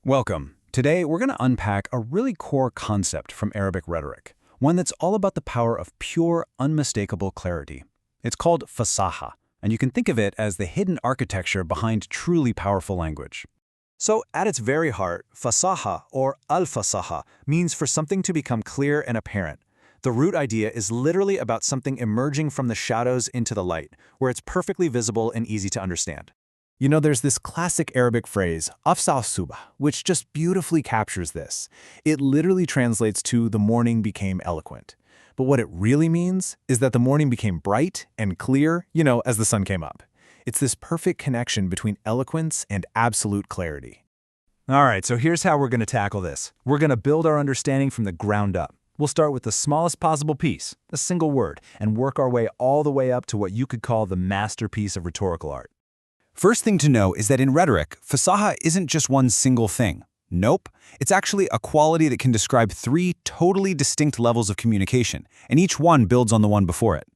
Welcome. Today, we're going to unpack a really core concept from Arabic rhetoric, one that's all about the power of pure, unmistakable clarity. It's called fasaha, and you can think of it as the hidden architecture behind truly powerful language. So, at its very heart, fasaha, or al-fasaha, means for something to become clear and apparent. The root idea is literally about something emerging from the shadows into the light, where it's perfectly visible and easy to understand. You know, there's this classic Arabic phrase, afsal subah, which just beautifully captures this. It literally translates to the morning became eloquent. But what it really means is that the morning became bright and clear, as the sun came up. It's this perfect connection between eloquence and absolute clarity. All right, so here's how we're going to tackle this. We're going to build our understanding from the ground up. We'll start with the smallest possible piece, a single word, and work our way all the way up to what you could call the masterpiece of rhetorical art. First thing to know is that in rhetoric, fasaha isn't just one single thing. Nope, it's actually a quality that can describe three totally distinct levels of communication, and each one builds on the one before it.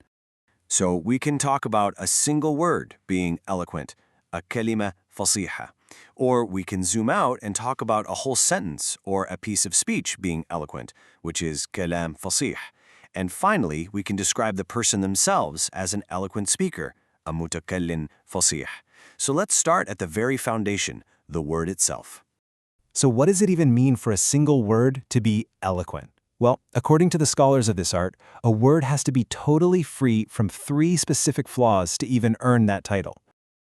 So we can talk about a single word being eloquent, a kalimah fasiha. Or we can zoom out and talk about a whole sentence or a piece of speech being eloquent, which is Kalaam fasih. And finally, we can describe the person themselves as an eloquent speaker, a mutakallim fasih. So let's start at the very foundation, the word itself. So what does it even mean for a single word to be eloquent? Well, according to the scholars of this art, a word has to be totally free from three specific flaws to even earn that title.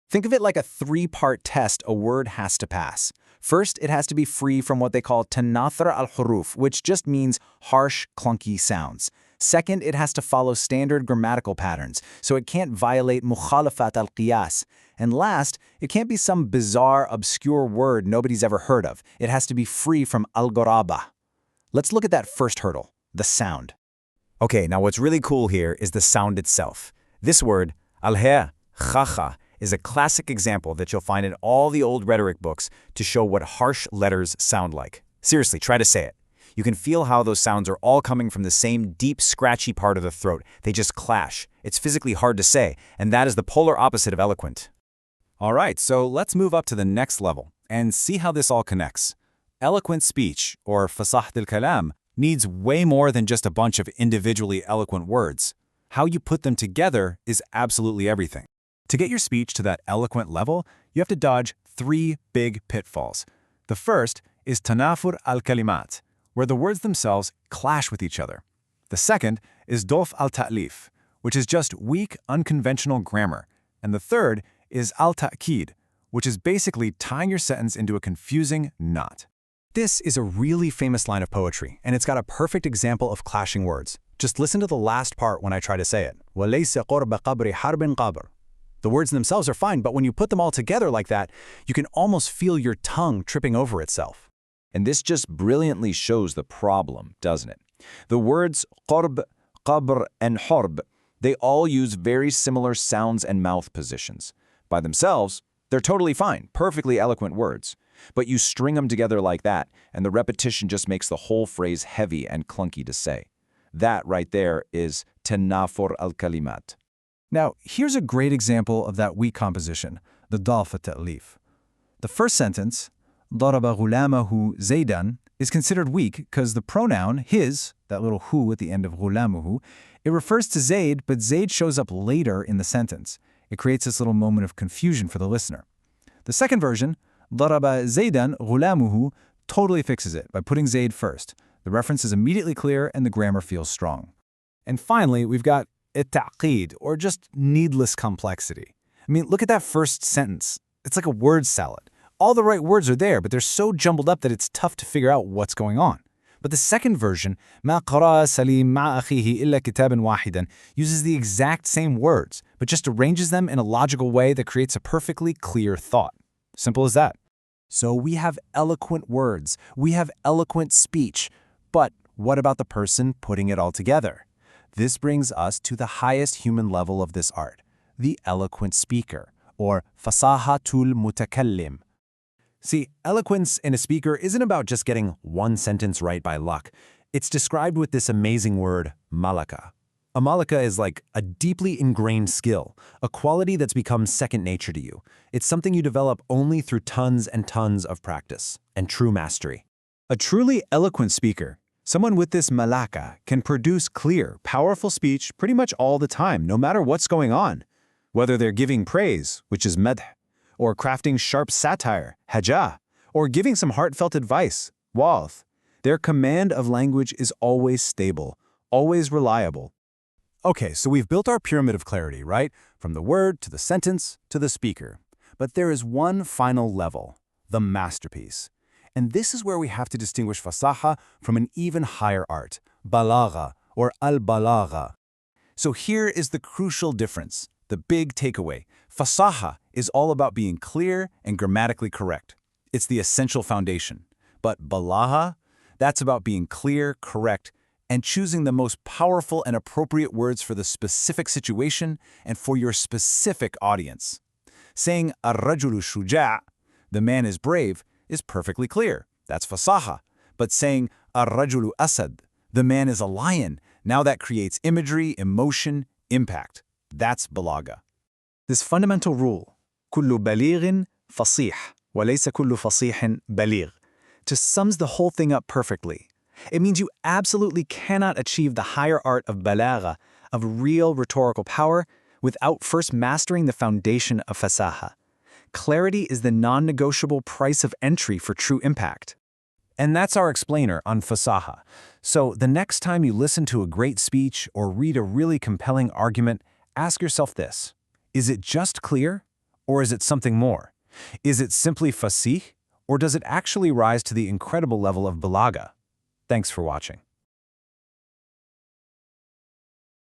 Think of it like a three-part test a word has to pass. First, it has to be free from what they call tanathur al-huruf, which just means harsh, clunky sounds. Second, it has to follow standard grammatical patterns, so it can't violate mukhalafat al-qiyas. And last, it can't be some bizarre, obscure word nobody's ever heard of. It has to be free from al-ghuraba. Let's look at that first hurdle, the sound. Okay, now what's really cool here is the sound itself. This word, al-ha, kha, is a classic example that you'll find in all the old rhetoric books to show what harsh letters sound like. Seriously, try to say it. You can feel how those sounds are all coming from the same deep, scratchy part of the throat. They just clash. It's physically hard to say, and that is the polar opposite of eloquent. All right, so let's move up to the next level and see how this all connects. Eloquent speech, or Fasaahatul Kalaam, needs way more than just a bunch of individually eloquent words. How you put them together is absolutely everything. To get your speech to that eloquent level, you have to dodge three big pitfalls. The first is tanafur al-kalimat, where the words themselves clash with each other. The second is dof al-ta'lif, which is just weak, unconventional grammar. And the third is al-ta'kid, which is basically tying your sentence into a confusing knot. This is a really famous line of poetry, and it's got a perfect example of clashing words. Just listen to the last part when I try to say it. وَلَيْسَ قُرْبَ قَبْرِ حَرْبٍ قَبْرٍ. The words themselves are fine, but when you put them all together like that, you can almost feel your tongue tripping over itself. And this just brilliantly shows the problem, doesn't it? The words qurb, qabr, and horb, they all use very similar sounds and mouth positions. By themselves, they're totally fine, perfectly eloquent words. But you string them together like that, and the repetition just makes the whole phrase heavy and clunky to say. That right there is tanafur al-kalimat. Now, here's a great example of that weak composition, the daf at-ta'lif. The first sentence, ضرب غلامه زيداً, is considered weak because the pronoun his, that little hu at the end of غلامه, it refers to Zayd, but Zayd shows up later in the sentence. It creates this little moment of confusion for the listener. The second version, ضرب زيداً غلامه, totally fixes it by putting Zayd first. The reference is immediately clear and the grammar feels strong. And finally, we've got at-ta'qid, or just needless complexity. I mean, look at that first sentence. It's like a word salad. All the right words are there, but they're so jumbled up that it's tough to figure out what's going on. But the second version, ما قرأ سليم مع أخيه إلا كتابا واحدا, uses the exact same words, but just arranges them in a logical way that creates a perfectly clear thought. Simple as that. So we have eloquent words, we have eloquent speech, but what about the person putting it all together? This brings us to the highest human level of this art, the eloquent speaker, or Fasaahatul mutakallim. See, eloquence in a speaker isn't about just getting one sentence right by luck. It's described with this amazing word, malaka. A malaka is like a deeply ingrained skill, a quality that's become second nature to you. It's something you develop only through tons and tons of practice and true mastery. A truly eloquent speaker, someone with this malaka, can produce clear, powerful speech pretty much all the time, no matter what's going on. Whether they're giving praise, which is madh, or crafting sharp satire, hajah, or giving some heartfelt advice, wa'adh, their command of language is always stable, always reliable. Okay, so we've built our pyramid of clarity, right? From the word to the sentence to the speaker. But there is one final level, the masterpiece. And this is where we have to distinguish fasaha from an even higher art, balagha or al-balagha. So here is the crucial difference, the big takeaway. Fasaha is all about being clear and grammatically correct. It's the essential foundation. But balagha, that's about being clear, correct, and choosing the most powerful and appropriate words for the specific situation and for your specific audience. Saying ar-rajulu shuja', the man is brave, is perfectly clear. That's fasaha. But saying ar-rajulu asad, the man is a lion, now that creates imagery, emotion, impact. That's balagha. This fundamental rule, kullu balighin fasih, wa laysa kullu fasihin baligh, just sums the whole thing up perfectly. It means you absolutely cannot achieve the higher art of balagha, of real rhetorical power, without first mastering the foundation of fasaha. Clarity is the non-negotiable price of entry for true impact. And that's our explainer on fasaha. So the next time you listen to a great speech or read a really compelling argument, ask yourself this: is it just clear, or is it something more? Is it simply fasih, or does it actually rise to the incredible level of balagha? Thanks for watching.